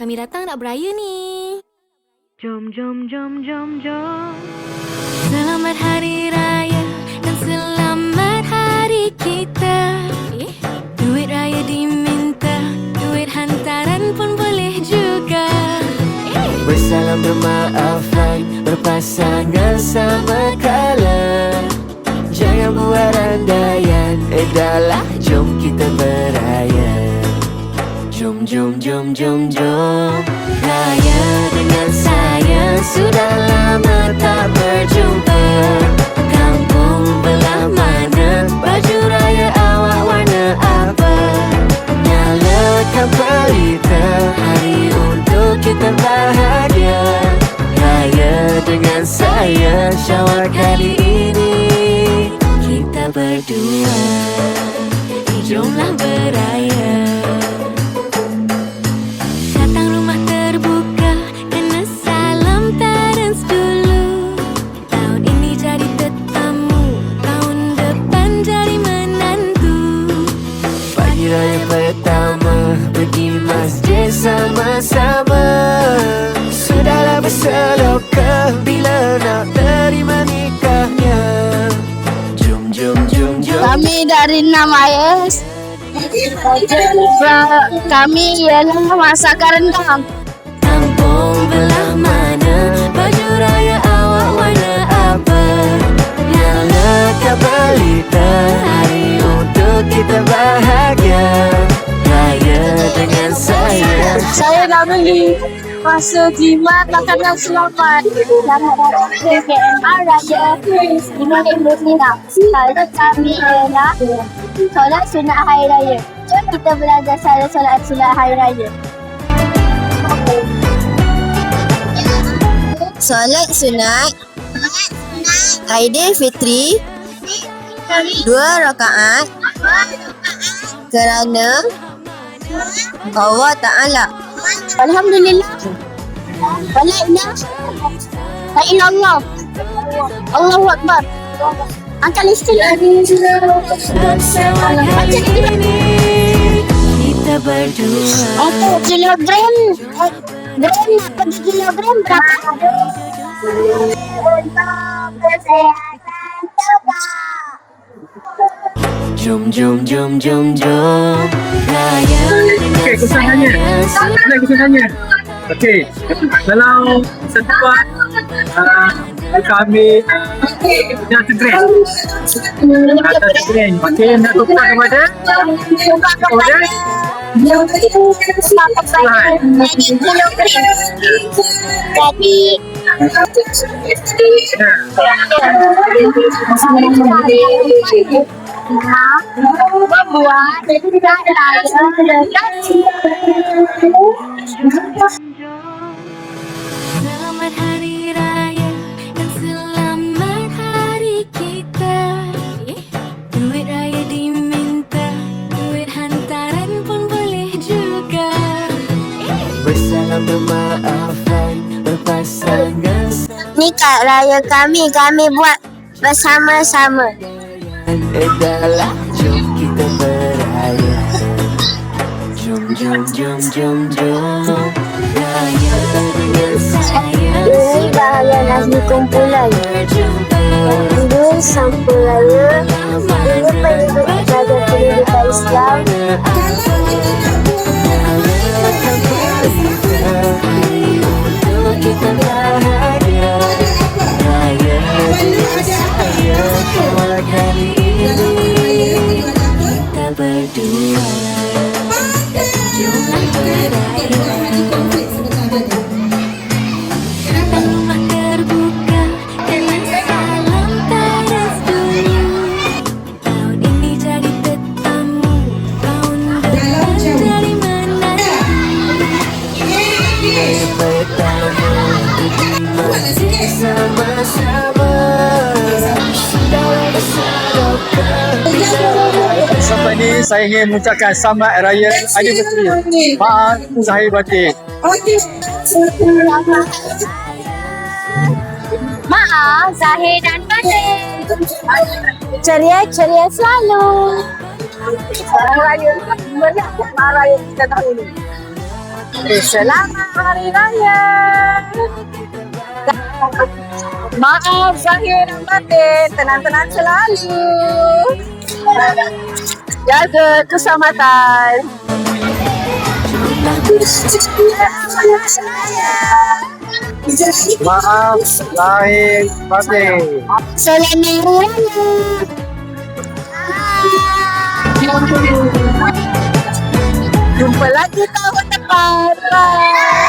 kami datang nak beraya ni. Jom, jom, jom, jom, jom. Selamat Hari Raya dan selamat hari kita. Duit raya diminta, duit hantaran pun boleh juga. Bersalam bermaafan, berpasangan sama kala. Jangan buat andaian, dahlah jom kita beraya. Jom, jom, jom, jom, jom. Raya dengan saya, sudah lama tak berjumpa. Kampung belah mana, baju raya awak warna apa? Nyalakan pelita, hari untuk kita bahagia. Raya dengan saya, Syawal kali ini kita berdua. Jomlah beraya. Datang rumah terbuka, kena salam terens dulu. Tahun ini jadi tetamu, tahun depan jadi menantu. Pagi raya pertama, pergi masjid sama-sama. Sudahlah berseloka, bila nak terima nikahnya. Jom, jom, jom, jom. Kami dari Namayes. Kami ialah masakan rendang. Kampung belah mana, baju raya awak warna apa? Nyalakan pelita, hari untuk kita bahagia. Raya dengan saya. Saya nak beli masa jimat makanan selamat. Selamat datang ke KMR Raya 556. Kalau kami ialah solat sunat Hari Raya. Jom kita belajar solat sunat Hari Raya. Solat sunat Aidilfitri 2 rakaat kerana Allah Ta'ala. Alhamdulillah. Wala ilah. La ilallah. Allahu Akbar. Angkat istilah. Macam ini Kita berdua. Untuk kilogram. Gram pada kilogram berapa? Jom, jom, jom, jom, jom. Raya Okey, kesannya. Kesannya. Okey, kalau setuan kami nak segera. Kata segera. Okey, nak tukar kepada membuat Selamat Hari Raya dan selamat hari kita. Duit raya diminta, duit hantaran pun boleh juga. bersalam bermaafan, berpasangan. nikah raya kami buat bersama-sama. Dahlah jom kita beraya. Jom, jom, jom, jom, jom. Raya dengan saya. Ini bahagian asli kumpulan. Ini sampul raya. Ini penduduk jaga pendidikan Islam. Kita bahagia. Raya dengan saya. Syawal kali ini kita berdua. Jomlah beraya. Rumah terbuka, kena salam terens dulu. Tahun ini jadi tetamu, tahun depan jadi menantu. Pertama pergi sama-sama. Sudah berseloka. sampai ni saya ingin mengucapkan selamat raya Aidilfitri. Maaf zahir batin. Maaf, zahir dan batin. Ceria-ceria selalu. Raya meriah raya kita tahun ini. Selamat Hari Raya. Maaf zahir dan batin, tenang-tenang selalu. Jaga keselamatan. Maaf lahir batin. Selamat Raya. Jumpa lagi tahun depan. Bye.